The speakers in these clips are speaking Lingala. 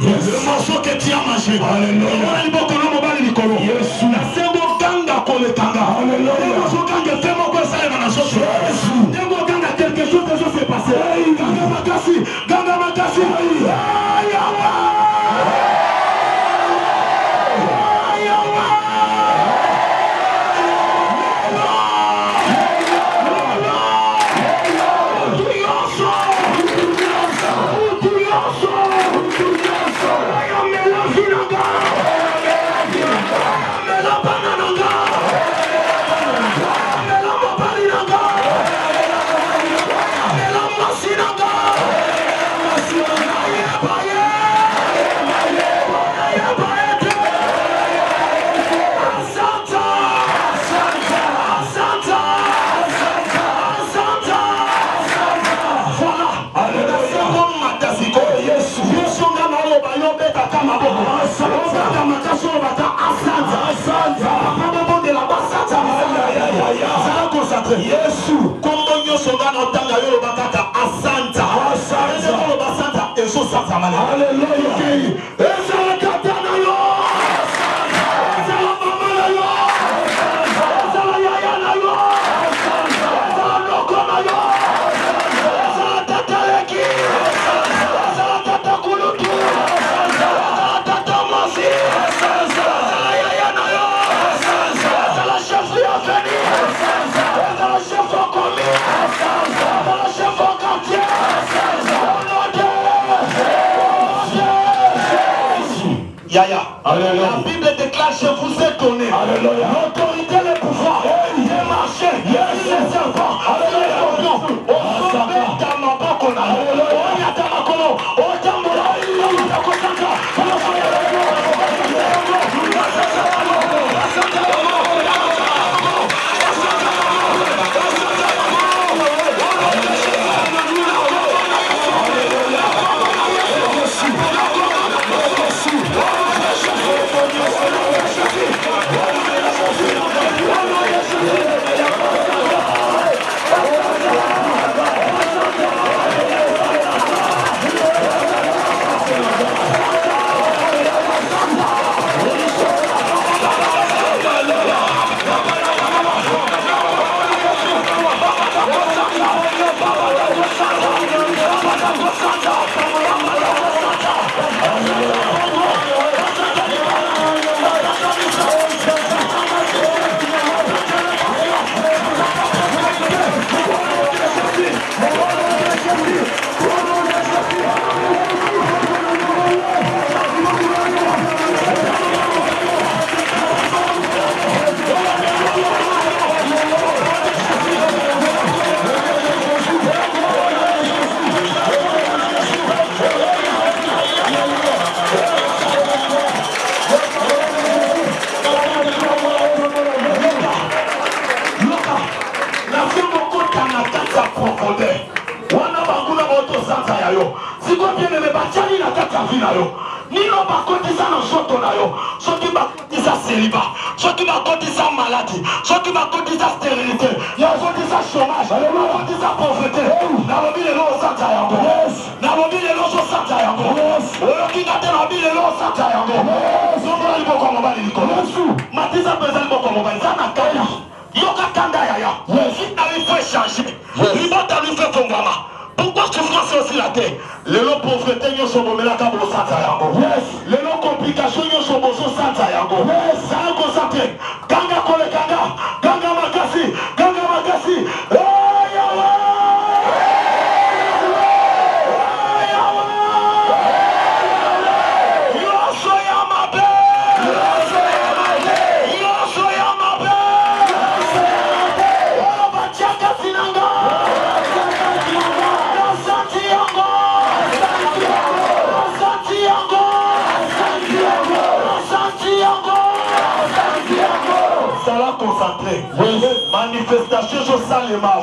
Le morceau que tu as mangé. Quelque chose de s'est passé. Ganga Makasi. Yesu kombo nyoso ngana otanga yo bakata asanta asanta eso santa mane hallelujah eso kata na yo eso mama na yo eso yaya na yo eso loko na yo eso tata leki eso tata kulutu eso tata masi eso yaya na yo eso la chef ya fini Yaya. La Bible déclare, je vous ai donné l'autorité, le pouvoir de marcher sur les serpents, sur les scorpions, au sommet d'Amabokona, au Yatamakolo, au Tambola, au Takosaka, Nino bakotisa na soto na yo, soki bakotisa célibat, soki bakotisa maladie, soki bakotisa stérilité, bakotisa chômage, bakotisa pauvreté. Nalobi lelo osata yango. Nalobi lelo osata yango. Oyoki ngate nalobi lelo osata yango. Zomola liboko mobali likolo. Matisa pesa liboko mobali zana kaya. Yoka kanda yaya. Si ta lui fait changer, libota lui fait fongama. Pourquoi souffrance aussi la terre? Les lots pauvreté nous sommes au Melaka pour Santa Yango. Les lots complications nous sommes au Santa Yango. Ça a concentré. Ganga Kole Ganga, Ganga Makasi, Ganga Makasi. Manifestation sur Salema.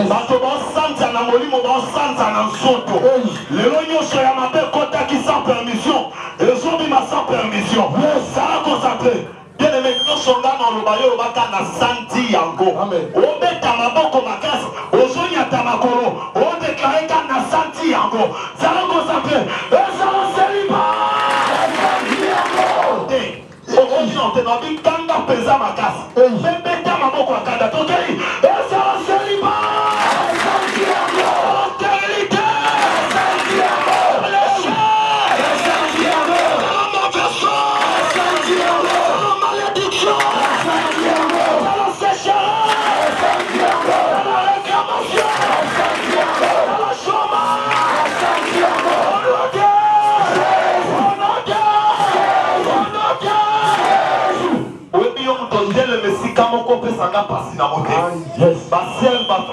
Bato ba santa na molimo ba santa na nsoto. Lelo nyosho ya mabe kota ki sans permission. Ezobi ma sans permission. Ça a concentré. Bien aimé, nous sommes dans le bayo le baka na santi yango. Obeta maboko makasi. Ozonya tamakolo. O déclaré na santi yango. Ça a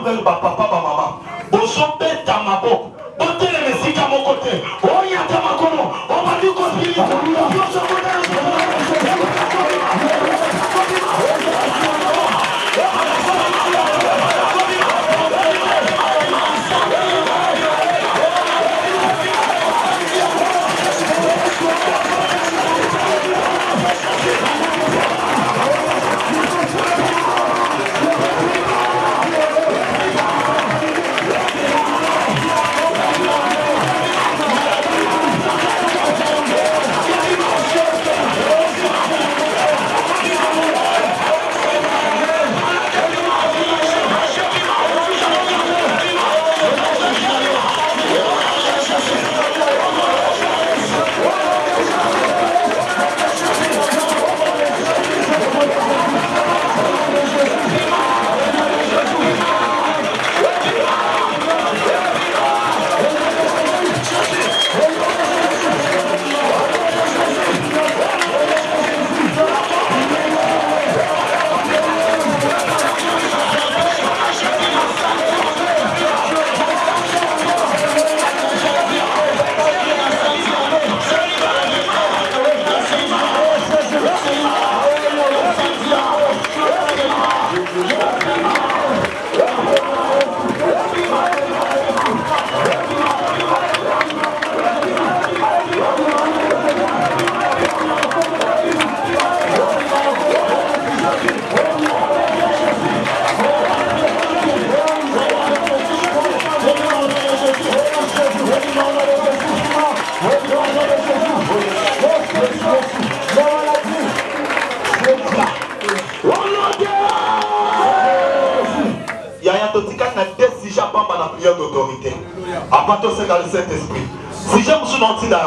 envers papa, maman. Bozo beta maboko. Bote le mesika mon côté. Oya tamakono. On va dire qu'on spirite. D'autorité. Après tout, c'est dans le Saint-Esprit. Si j'aime ce nom, c'est dans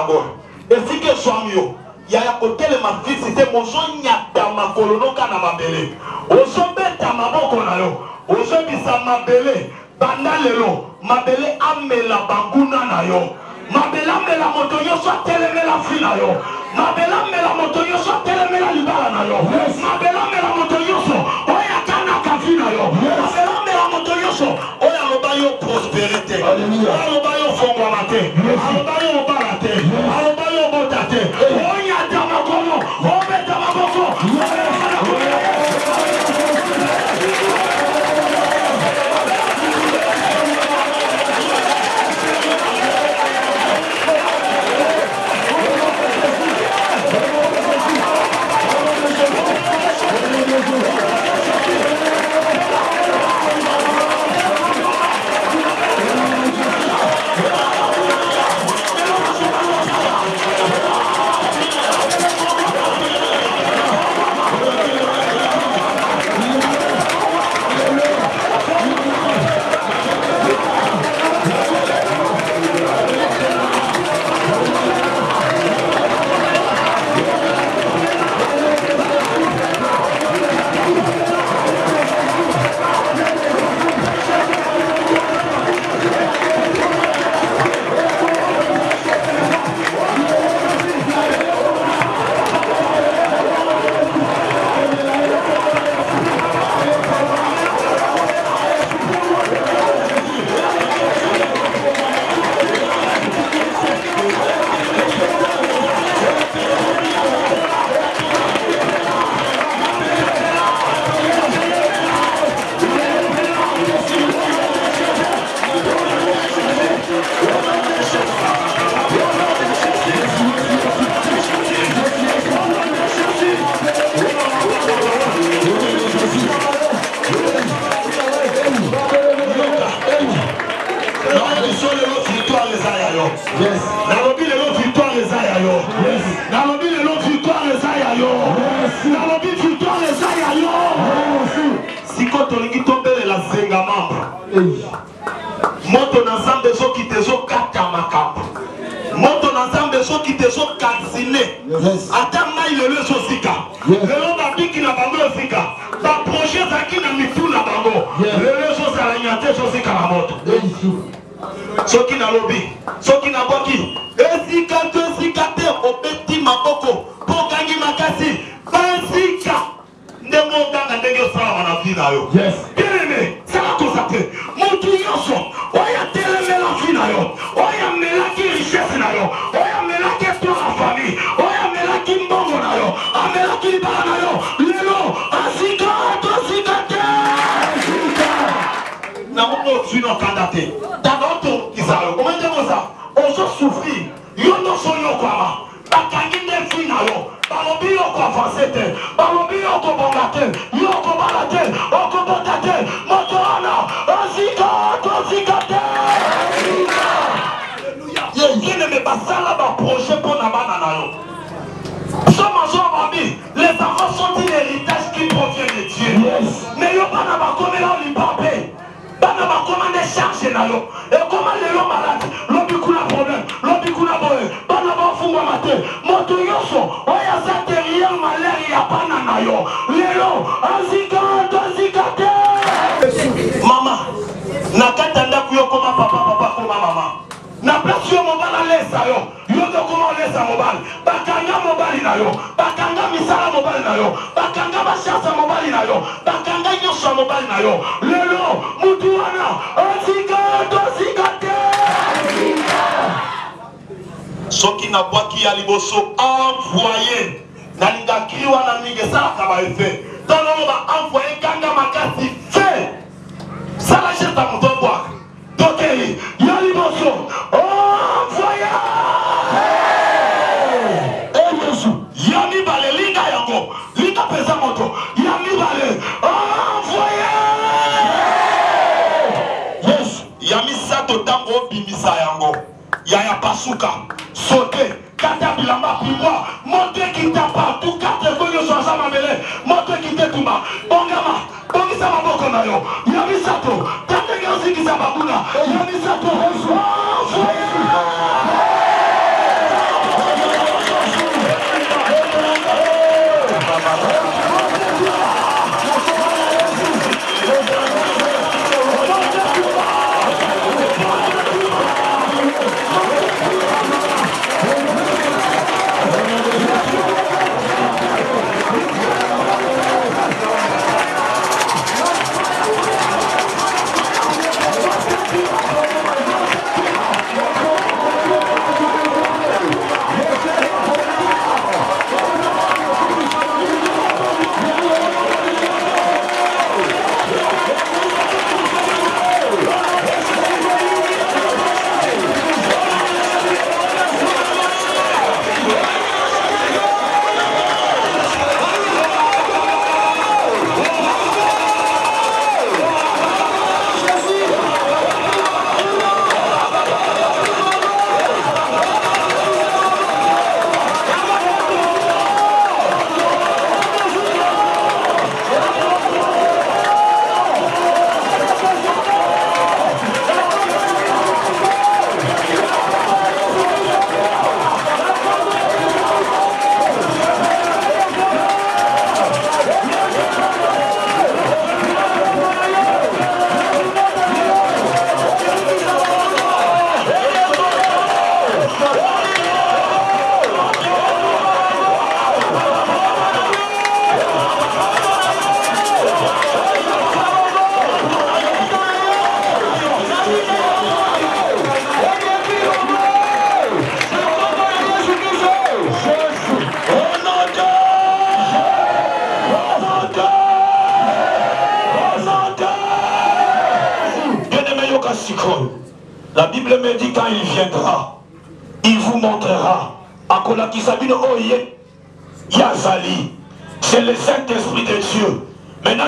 et si que soit mieux, il y a un côté de ma vie, c'était mon son, il y a dans ma colono, quand on m'a belé. Au son bête à ma boque, on a eu. Au son qui ça m'a belé, bandalelo, m'a belé, amé la banguna na yo. Ma belé, amé la moto, yo soit télémé la fille na yo. Ma belé, amé la moto, yo soit télémé la libala na yo. Ma belé, amé la moto, yo soit, oya kana kafi na yo. Ma belé, amé la moto, yo soit, oya lobayo prospérité. Alobayo fongwamate. Alobayo obarate. Alobayo botate. Oya damakono. Obe damaboko. Moto ensemble ceux qui te sont katamaka. Moto ensemble ceux qui te sont calcinés. Attends il le sosika. Le long d'abiki na bango sika. Ba projet zaki na mitu na bango. Le chose à la nyate sosika na moto. Ceux qui na lobby, ceux qui na boki. Esika te obeti maboko. Pokangi makasi. Basika. Ndemo ganga ndenge sala na vida yo. Bien aimé, ça va consacrer. nyonso oyo atelemela vi na yo oyo amelaki richesse na yo oyo amelaki espoir ya famille oyo amelaki mbongo na yo amelaki libala na yo lelo asika tosika te nango ozwi na okanda te tanga otokisa yo komende koza ozosouffrir yo nyonso oyokwama bakangi nde vi na yo balobi yo koavanse te balobi yo kobonga te yo kobala te okobota te moto wana osika tosika te yeneme basala baprojet mpo na bana na yo les enfants sont un héritage qui provient de Dieu. Mais yo bana bakomela olipape bana bakomande charge na yo et comment les gens malades lobi kuna problème lobi kuna boye bana bafungwa mate moto yoso oya za derrière malaria ya bana na yo lelo azika te mama nakata ndaku yo koma papa koma mama na place yo mobala lesa yo yo koma lesa mobile bakanga mobile na yo bakanga misala mobile na yo bakanga bashasa mobile na yo bakanga nyosha mobile na yo lelo mutu wana azika te soki na bwaki ya liboso envoyé na lingaki wana mingi esalaka baefe tolomo ba envoyé kanga makasi fe sala cheta moto bwaka tokei ya liboso envoyé yesu ya mibale linga yango linga pesa moto ya mibale envoyé yesu ya misato tango obimisa yango ya pasuka sauter kata bilamba pimwa monte kita partout kate konyo sosa mamele monte kite tumba bongama bongisa maboko na yo ya misato kate nyosikisa babuna ya misato La Bible me dit quand il viendra, il vous montrera. Akola Kisabino Oye, Yazali, c'est le Saint-Esprit de Dieu. Maintenant,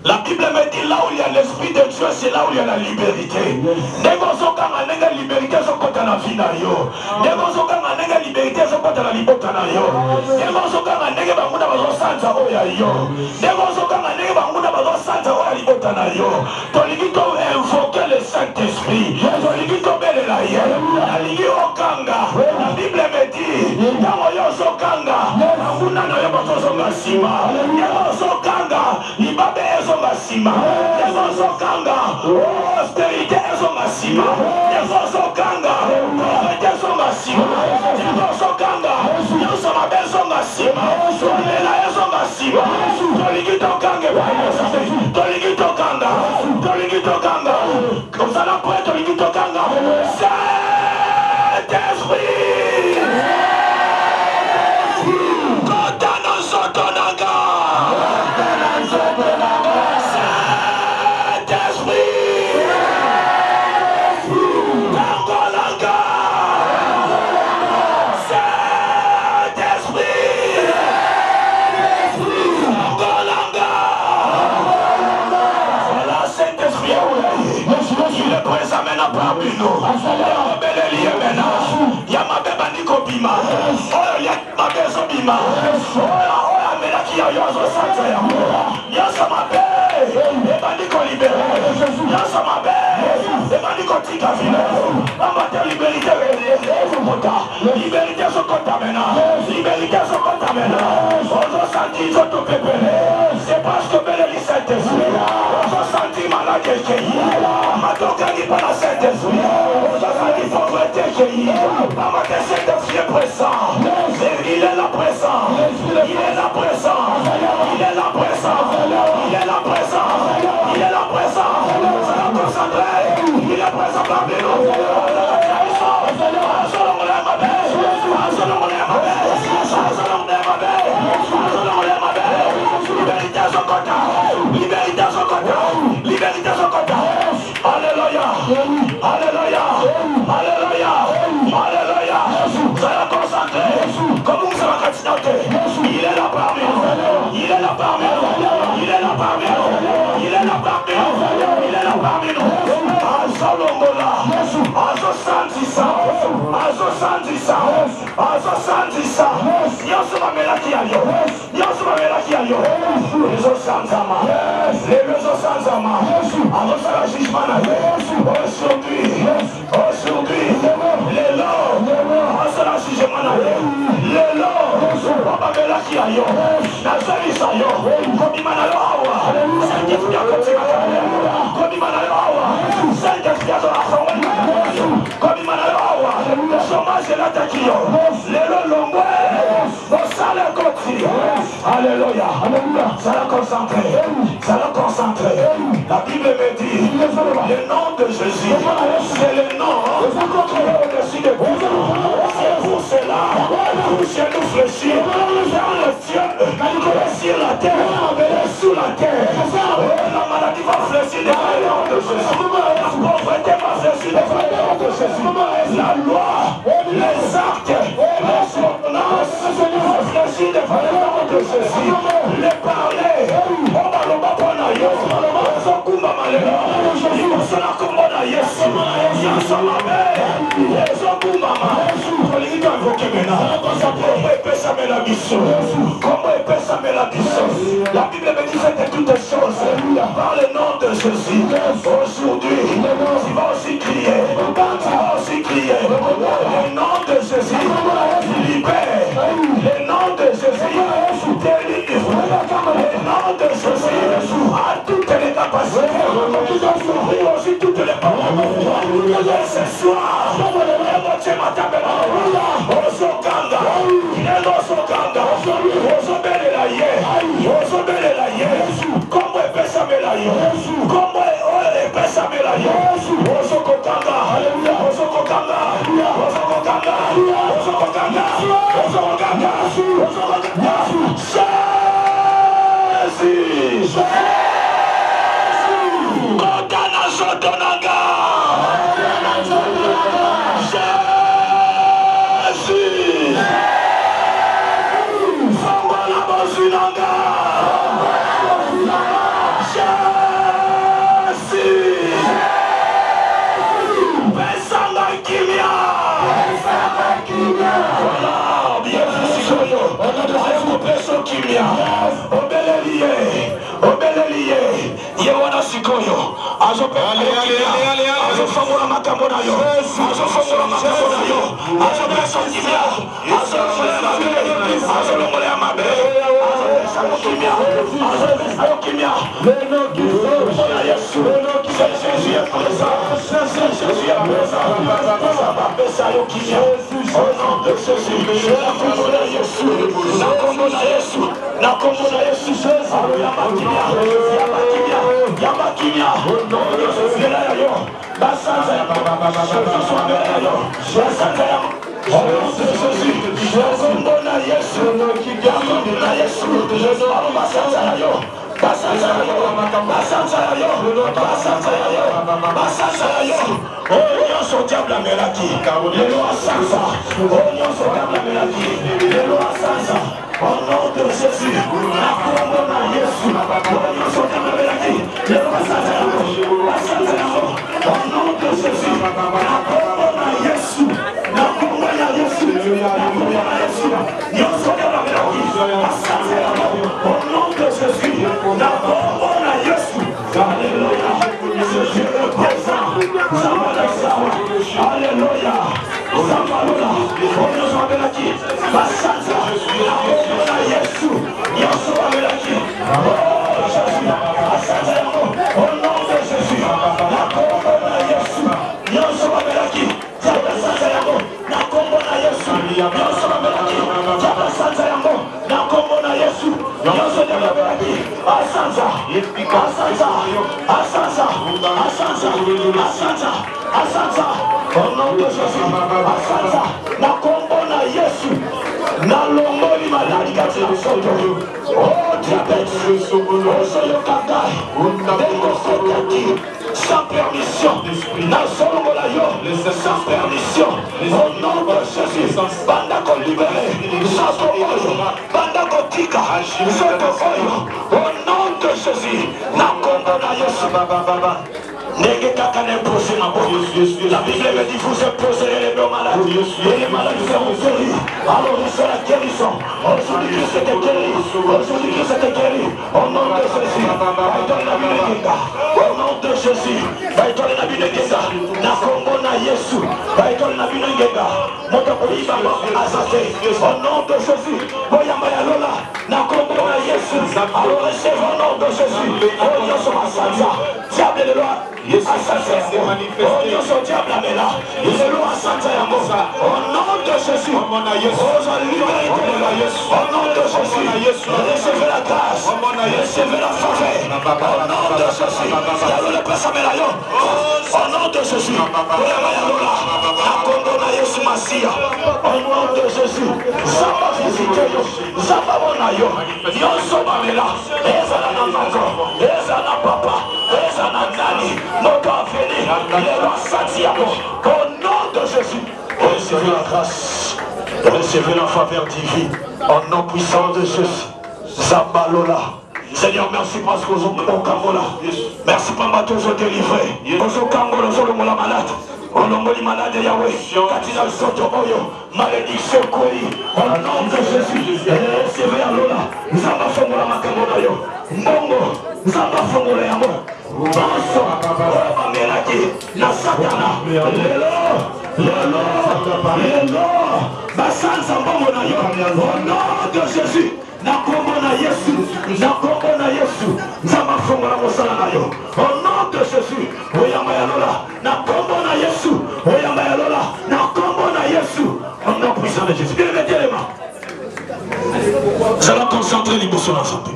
la Bible me dit là où il y a l'Esprit de Dieu, c'est là où il y a la liberté. La liberté, c'est la vie. La liberté, c'est la liberté. Invoquer le Saint-Esprit. La Bible me dit, austérité nsima tolela ezonga nsima tolingi tokange tolingi tokanga tolingi tokanga ozala prêt tolingi tokanga Saint-Esprit kota na nzoto nanga parmi nous, Yamabe Bandiko Bima, oh Yamabe Zobima, oh Amela Kiyozo Santaya, Yasamabe, Bandiko libéré, Yasamabe, Bandiko Tigavina, Amate liberté, liberté Sokotamena, liberté Sokotamena, Ozo Santi Zoto Pepele, c'est parce que Belle Saint-Esprit, Ozo Santi Malade Kei, Matokani Pana Saint-Esprit, Ozo Santi Pauvreté Kei, Amate Saint-Esprit est présent, il est là présent, il est là présent, il est là présent, il est là présent, il est là présent, ça va concentrer, il est présent parmi nous, Alléluia, Alléluia, Alléluia, Alléluia. Soyez concentrés. Comme vous savez continuer. Il est là parmi nous. Il est là parmi nous. Il est là parmi nous. Il est là parmi nous. Il est là parmi nous. Azolongola, Azosantisa, Azosantisa, Azosantisa. Yosuma melaki ayo. Yosuma melaki ayo. Lezo sanzama. Lezo sanzama. Azosala jugement na yo. Aujourd'hui, lelo, azosala jugement na yo. Lelo, Baba melaki ayo. Nazalisa yo. Kobima na yo awa. Saint-Esprit akotika kale. Kobima na yo awa. Saint-Esprit azola fonga. Kobima na yo awa. Chômage l'attaque yo. Lelo longwe. Osale koti. Alléluia. Ça l'a concentré. Ça l'a concentré. La Bible me dit, le nom de Jésus, c'est le nom qui est au-dessus de vous. C'est pour cela, touchez nous fléchir dans le ciel, sur la terre, sous la terre. La maladie va fléchir dans le nom de Jésus. La pauvreté va fléchir dans le nom de Jésus. La loi, les actes, les ordonnances vont fléchir dans le nom de Jésus. Les parler, on va le bapona yo. Kumba malera, ikosona kumbona Yesu, Yasamabe, Yesu kumbama, Kolingito invoqué maintenant, comment épesa mela biso, comment épesa mela biso. La Bible me dit faites toutes choses par le nom de Jésus. Aujourd'hui, tu vas aussi crier, le nom de Jésus libère, le nom de Jésus délivre, le nom de Jésus a toutes les capacités. Aussi toutes les paroles. Ce soir, Osokanga, Osokanga, Osobelelaye, Osobelelaye, como epesa melaye, como epesa melaye, Osokokanga, Osokokanga, Osokokanga, Osokokanga, Osokokanga, Osokokanga, Jésus. Kodana Sotonaga Jésus Fongola Bozinanga Jésus Pesanga Kimia voilà, bien sûr Ayoko Peso Kimia Obelelie Obelelie Yewana Sikoyo Azofongola makambo na yo Azofongola makambo na yo Azopeso Kimia Azolongolea mabe Kimia Kimia Yesu Jésus est présent Jésus est présent Kimia Au nom de Jésus. La combo na Yesu. La combo na Yesu. La combo na Yesu. Yamakimia. Yamakimia. Yamakimia. Au nom de Jésus. Basanza ya Jésus soit béni. Basanza ya au nom de Jésus. Combo na Yesu. Combo na Yesu. Basanza ya yo. Basanza ya yo. Basanza ya yo. Basanza ya yo. Basanza ya yo. Oh, nyonso diable amelaki. Lelo asanza. Oh, nyonso diable amelaki. Lelo asanza. Au nom de Jésus. Na combo na Yesu. Oh, nyonso diable amelaki. Lelo asanza ya yo. Basanza ya yo. Au nom de Jésus. Na combo na Yesu. Na combo na Yesu. Na combo na Yesu. Nyonso diable amelaki. Basanza ya yo. Au nom de Jésus. Na combo na Yesu. Alléluia. Jésus est présent. Alléluia. Zambalola. On nous embelaki. Basanza. Na combo na Yesu. Nyonso amelaki. Oh Jésus. Basanza ya yo. Au nom de Jésus. Na combo na Yesu. Nyonso amelaki. Basanza ya yo. Na combo na Yesu. Nyonso amelaki. Basanza ya yo. Na combo na Yesu. Nyonso amelaki. Basanza. Basanza. Basanza. Basanza. Basanza. Basanza. Au nom de Jésus. Basanza. Na combo na Yesu. Na longoli maladi kati ya soto. Oh diabète. Osoyo kandai. Deko sotaki. Sans permission. Na solongola yo. Sans permission. Au nom de Jésus. Banda ko libéré. Sans oyo. Banda ko tika. Soto oyo. Au nom de Jésus. Na combo na Yesu. Ndenge kaka n'imposé ma boue. La Bible me dit vous imposerez les meilleurs malades. Et les malades seront guéris. Alors il sera guérison. Aujourd'hui Christ était guéri. Aujourd'hui Christ était guéri. Au nom de Jésus. Au nom de Jésus. Baitole na bine genga. Na combo na Yesu. Baitole na bine genga. Moto koyiba azate. Au nom de Jésus. Boyamba ya lola. Na combo na Yesu. Alors recevez au nom de Jésus. Oh Yoso Masanza. Diable de loi. Au nom de Jésus, recevez la grâce, recevez la faveur. Au nom de Jésus, au nom de Jésus, au nom de Jésus, Zamba visite yo, Zamba bona yo, Nyonso bamela, Ezana na mako, Ezana papa, Ezana nani, Moto aveni, Lelo asati yako, au nom de Jésus, recevez la grâce, recevez la faveur divine, au nom puissant de Jésus, Zamba lola. Seigneur, merci parce que vous êtes au Kangola. Merci pour m'avoir toujours délivré. Vous êtes au Kangola, vous êtes malade. Olongoli malade Yahweh, katina soto oyo, malédiction koi, au nom de Jésus, recevez alola, Zamba fongola makambo na yo, mbongo, Zamba fongola yango, banso, oba melaki, na satana, lelo, basanza mbongo na yo, au nom de Jésus, na kombo na Yesu, na kombo na Yesu, Zamba fongola mosala na yo, au nom de Jésus, oyamba yalola, na kombo na Yesu, oyamba yalola, na kombo na Yesu, au nom puissant de Jésus. Bien mettez les mains. Nous allons concentrer l'émotion dans la santé.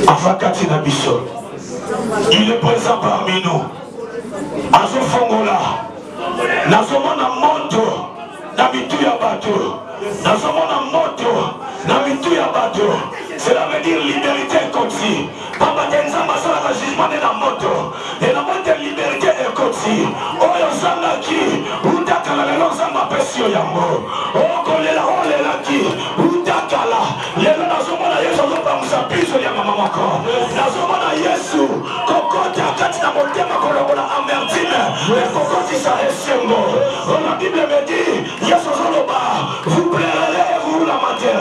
Afakati na biso, il est présent parmi nous. Azo fongola, nazomona moto, na mitu ya bato, nazomona moto, na mitu ya bato. Cela veut dire liberté continue. Papa Tenzamba sera jugement de la moto. Et la moto de liberté est continue. Oh Yosanga qui, Utakala le Lozamba Pesio Yambo. Oh Kolela Olela qui, Utakala. Yelo Nazomona Yesu Zobamusa Piso Yamamako. Nazomona Yesu, Kokota Katina Motema Kolobola Amerdine. Et Kokoti sa Esengo. Oh la Bible me dit, Yesu Zoloba, vous plairez, vous la matière.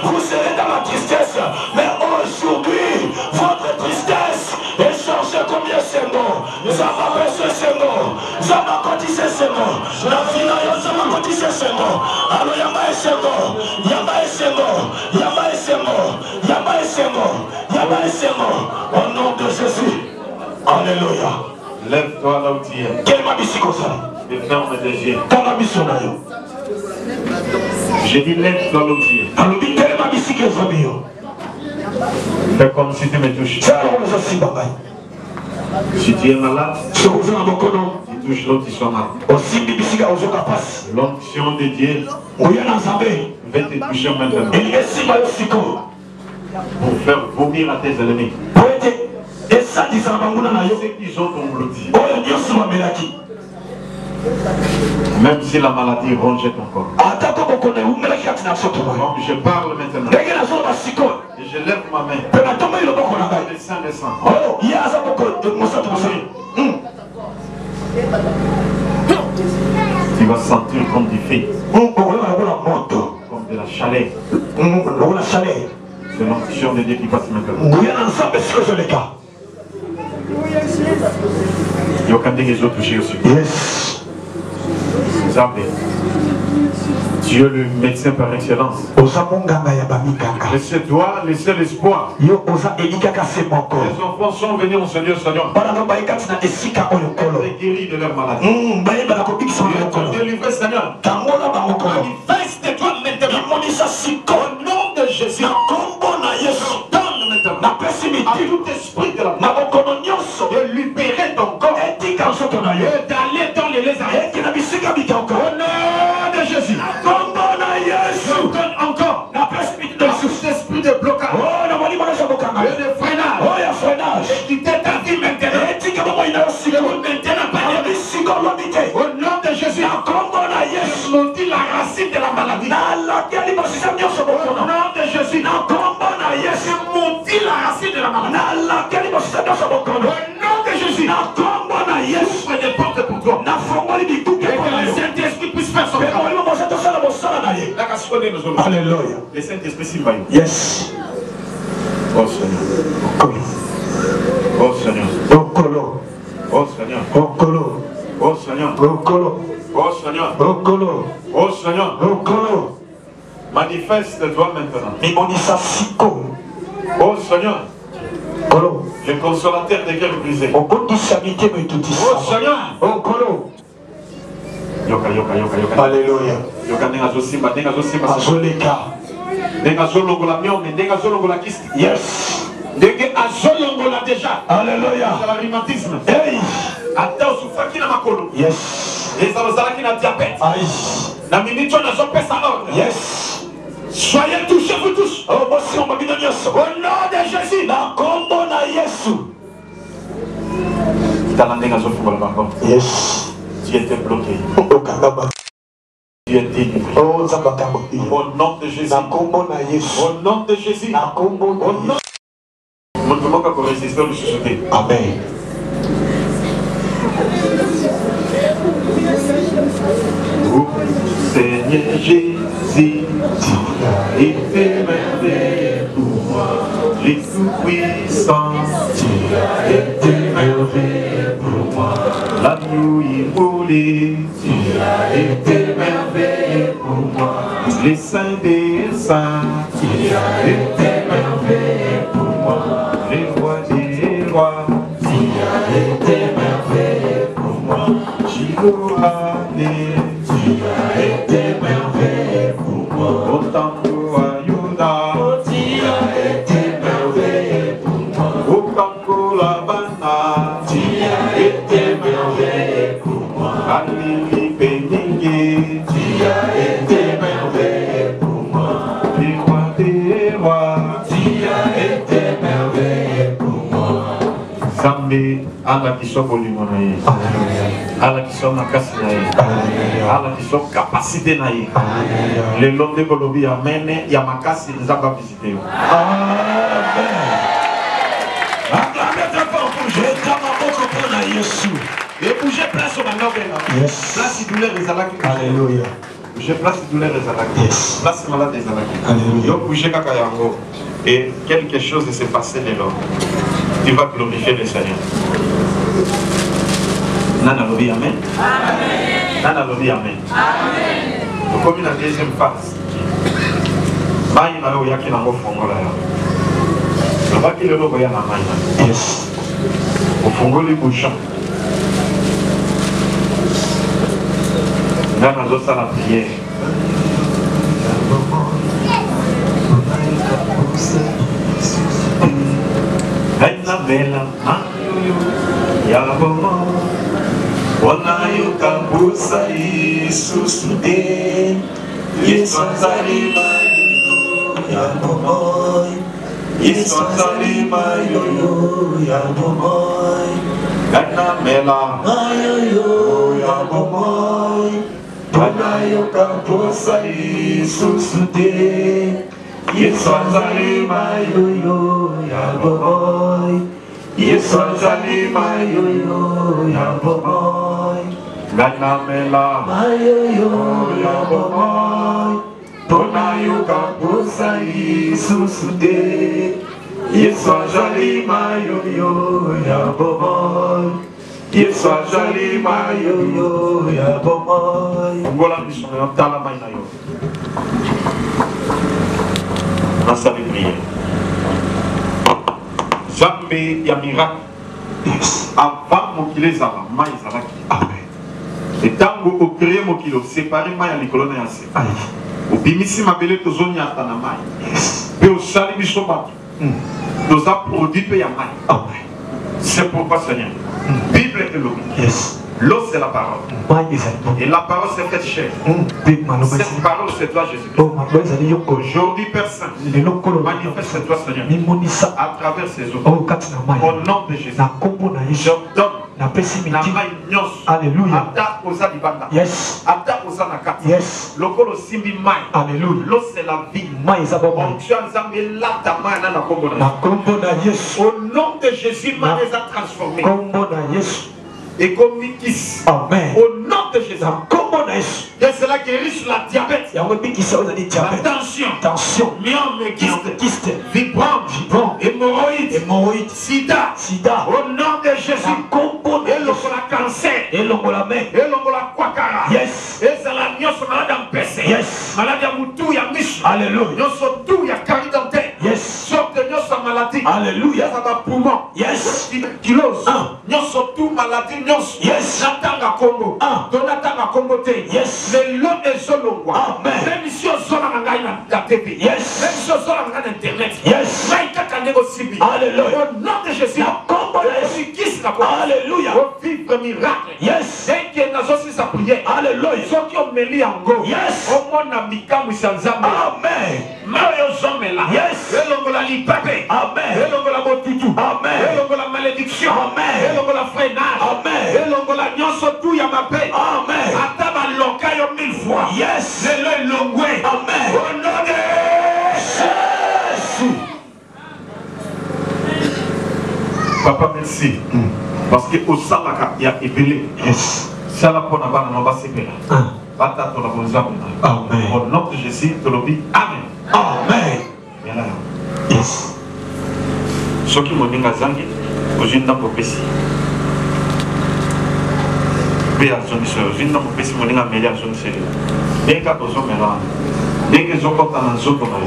Vous serez dans la tristesse. Mais aujourd'hui, votre tristesse est changée comme Yesengo. Zama Peso Sengo. Zama Koti Sengo. La fina yo Zama Koti Sengo. Alors Yamba Esengo. Yamba Esengo. Yamba Esengo. Yamba Esengo. Yamba Esengo. Au nom de Jésus. Alléluia. Lève-toi là où tu es. Quel m'a bisiko ça? Et ferme tes yeux. Tanga bisona yo. J'ai dit lève-toi là où tu es. Alobi quel m'a bisiko ça yo. Fais comme si tu me touches. Ça on les a si baba. Si tu es malade, Ce que vous en bokono. tu touches l'autre qui soit malade. Aussi bisika ozoka passe. L'onction de Dieu Oya na Nzambe. va te toucher maintenant. Il est si mal siko. Pour faire vomir à tes ennemis. Poete esa disambanguna na yo. Ceux qui ont ton bloudi. Oya nyoso mamelaki. Même si la maladie rongeait ton corps. Atako bokone umelaki atina soto. Donc je parle maintenant. Ndenge na zo basiko. Et je lève ma main. Pena toma ilo boko na ngai. Le sang descend. Oh, ya za boko de mosato mosai. Tu vas sentir comme du feu. Comme de la chaleur. C'est l'onction de Dieu qui passe maintenant. Il y a aucun des autres touchés aussi. Yes. Zambé. Tu es le médecin par excellence. Et c'est toi le seul espoir. Les enfants sont venus au Seigneur, Seigneur. Et guéris de leur maladie. Et te délivrer, Seigneur. Manifeste-toi maintenant. Au nom de Jésus. Donne maintenant à tout esprit de la mort de libérer ton corps et d'aller dans les lézards. Au nom de Jésus. Je donne encore à tout esprit de blocage et de freinage et quitter ta vie maintenant. Au nom de Jésus, je maudis la racine de la maladie. Au nom de Jésus, je maudis la racine de la maladie. Au nom de Jésus, ouvre des portes pour toi. Et que le Saint-Esprit puisse faire son travail. Alléluia. Le Saint-Esprit s'il va. Yes. Oh Seigneur. Oh Seigneur. Okolo. Oh Seigneur. Okolo. Oh Seigneur. Okolo. Oh Seigneur. Okolo. Oh Seigneur. Okolo. Manifeste-toi maintenant. Mibonisa siko. Oh Seigneur. Okolo. Le consolateur des cœurs brisés. Okotishabite metutisa. Oh Seigneur. Okolo. Yoka, yoka, yoka, yoka. Alléluia. Yoka nenga zo simba, nenga zo simba. Azoleka. Nenga zo longola myome, nenga zo longola kisti. Yes. Ndenge azolongola déjà. Alléluia. C'est la rhumatisme. Hey. Ata osufaki na makolo. Yes. Eza ozalaki na diabète. Aïe. Na minute on azopesa ordre. Yes. Soyez touchés vous tous. Oh, bosi on mabino nyoso. Au nom de Jésus. Na kombo na Yesu. Tala nenga zo fungola bango. Yes. Tu étais bloqué. Okangaba. Tu es délivré. Oh, Zambakabo. Au nom de Jésus. Na kombo na Yesu. Au nom de Jésus. Na kombo na Yesu. Mon comment qu'on résiste le chuchoter. Amen. Oh, Seigneur Jésus, il fait merveille pour moi. Les tout-puissants, tu as été merveille pour moi. La nuit brûlée, tu as été merveille pour moi. Les saints des saints, tu as été merveille pour moi. Les rois des rois, tu as été merveille pour moi. Jiroane, tu as été merveille pour moi. Otango Ayuda, tu as été merveille pour moi. Okango Labana, tu as été merveille pour moi. Alili Beningé, tu as été merveille pour moi. Les rois des rois, tu as été merveille pour moi. Zambe, ala kisoko limonaye. Ala kisoko makasi naye. Ala kisoko capacité naye. Le long de Kolobi amene ya makasi nzamba visiter. Amen. Acclamez très fort pour Jésus. Et bougez place au maintenant. Yes. Place douleur des alaki. Alléluia. Bougez place douleur des alaki. Yes. Place malade des alaki. Alléluia. Donc bougez kakayango. Et quelque chose s'est passé de l'homme. Tu vas glorifier le Seigneur. Nana lobi amen. Amen. Nana lobi amen. Amen. Donc comme la deuxième phase. Maï na lo yaki na ngo fongola ya. Lobaki le lobo ya na maï na. Yes. Ofongoli bouchon. Là, nous avons la prière. Aina bela ayoyo ya bomo onayo kambusa isusude Yesu azalima ya bomo Yesu azalima yoyo ya bomo Aina bela ayoyo ya bomo onayo kambusa isusude Yesu azalima yoyo ya boboy Yesu azalima yoyo ya boboy Gana mela yoyo ya boboy Tona yuka pusa Yesu sude Yesu azalima yoyo ya boboy Yesu azalima yoyo ya boboy Ngola misho tala maina yo Nasali prière. Jamais ya miracle. Avant mokile zala, ma ezalaki. Amen. Et tango au créer mokilo, séparer ma ya likolo na yase. Au bimisi mabele tozoni atana mai. Pe au sali biso bato. Toza produit pe ya mai. Amen. C'est pourquoi Seigneur. Bible est l'eau. Yes. L'eau c'est la parole. Et la parole c'est faite chair. Cette parole c'est toi Jésus. Aujourd'hui Père Saint, manifeste toi Seigneur à travers ces eaux. Au nom de Jésus. Je donne Alléluia. Yes. Yes. L'eau c'est la vie. Au nom de Jésus, ma les a transformés. Et comme Mikis. Amen. Au nom de Jésus. Et cela guérit la diabète. La tension. Myome, vibrant. Hémorroïde. Sida. Au nom de Jésus. Et le cancer. Et le kwakara. Yes. Et c'est la nyos malade en PC. Yes. Malade à moutou, ya miche. Alléluia. Nyos tout, ya carie dentaire. Yes. Sorte de nyos maladie. Alléluia. Ça va poumon. Yes. Tuberculose. Nyos tout maladie. Yes. Natanga Congo. Donatanga Congo te. Yes. Le lot est solongwa. Amen. Même si on sort en la TV. Yes. Même si on sort en internet. Yes. Alléluia. Au nom de Jésus. Alléluia. Au vivre miracle. Yes. Dès qu'il y a aussi sa prière. Alléluia. Ceux qui ont mêlé en go. Yes. Au monde n'a mika mousanzambe. Amen. Mario Zomela. Yes. Et l'ongo la lipape. Amen. Et l'ongo la motutu. Amen. Et l'ongo la malédiction. Amen. Et l'ongo la freinage. Amen. Et l'ongo la nyonso tout ya ma paix. Amen. Ataba loka yo 1000 fois. Yes. Le longwe. Amen. Au nom de Jésus. Papa, merci. Parce que au salaka, il y a ébélé. Yes. Ça la pona bana no basepela. Bata to la bonzambe. Amen. Au nom de Jésus, te lobi. Amen. Amen. Yala. Yes. Soki moninga zangi, ojinda prophétie. Béa zone sur, ojinda prophétie moninga melia zone sur. Dès qu'à besoin maintenant, dès que zoko tana zoko na.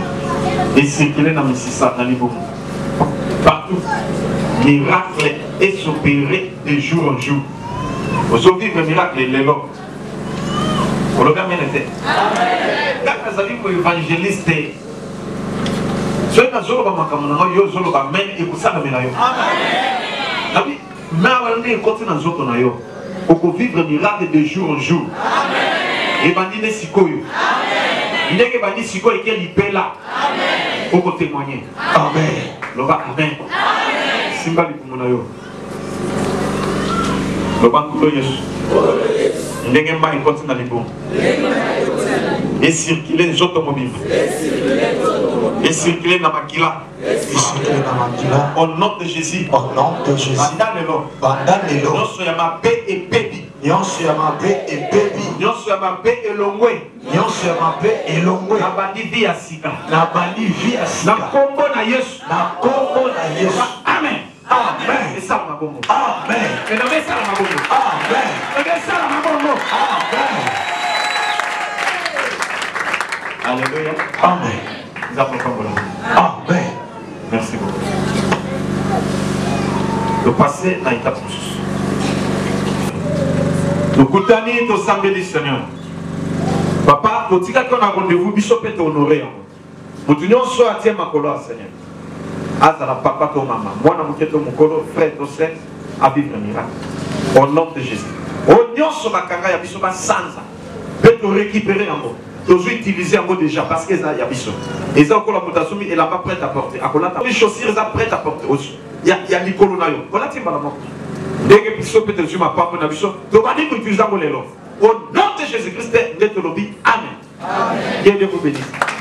Et circuler na misisa na libo. Partout. Miracle est opéré de jour en jour. Vous vivez le miracle et l'élo. Vous le verrez. Quand vous avez un évangéliste, ceux qui ont un makamana, yo zolo ba men et vous savez la yo. Amen. Mais avant de continuer dans autres na yo, pour vivre le miracle de jour en jour. Amen. Et bandine sikoyo. Amen. Il n'est que bandine sikoyo qui est libéré là. Amen. Pour témoigner. Amen. Le va amen. Simba likumuna yo. Le banque de Yesu. Ndenge mai continue na libo. Et circuler les automobiles. Et circuler na makila. Au nom de Jésus. Au nom de Jésus. Bandalelo. Nyonso ya mabe et baby. Nyonso ya mabe et baby. Nyonso ya mabe et longwe. Nyonso ya mabe et longwe. Na bandi via sika. Na bandi via sika. Na kombo na Yesu. Na kombo na Yesu. Amen. Amen. Et ça ma bongo. Amen. Et non mais ça ma bongo. Amen. Et bien ça ma bongo. Amen. Alléluia. Amen. Nous avons Amen. Merci beaucoup. Le passé n'a pas plus. Nous coutani to sambeli Seigneur. Papa, tu dis qu'on a rendez-vous, biso peut honorer. Tu dis on soit à ma colère, Seigneur. Azala papa to maman, moi na muketo mukolo, frère to sœur, à vivre un miracle. Au nom de Jésus. On y a sur ma kanga ya biso ba sanza. Peut te récupérer en mot. Tu dois utiliser en mot déjà parce que ça y a biso. Et ça encore la mutasumi et la pas prête à porter. À connaître les chaussures ça prête à porter aussi. Il y a l'icône na yo. Voilà tu vas dès que biso peut te sur ma papa na biso, tu vas dire que tu as mon élo. Au nom de Jésus-Christ, de te lobby. Amen. Amen. Dieu vous bénisse.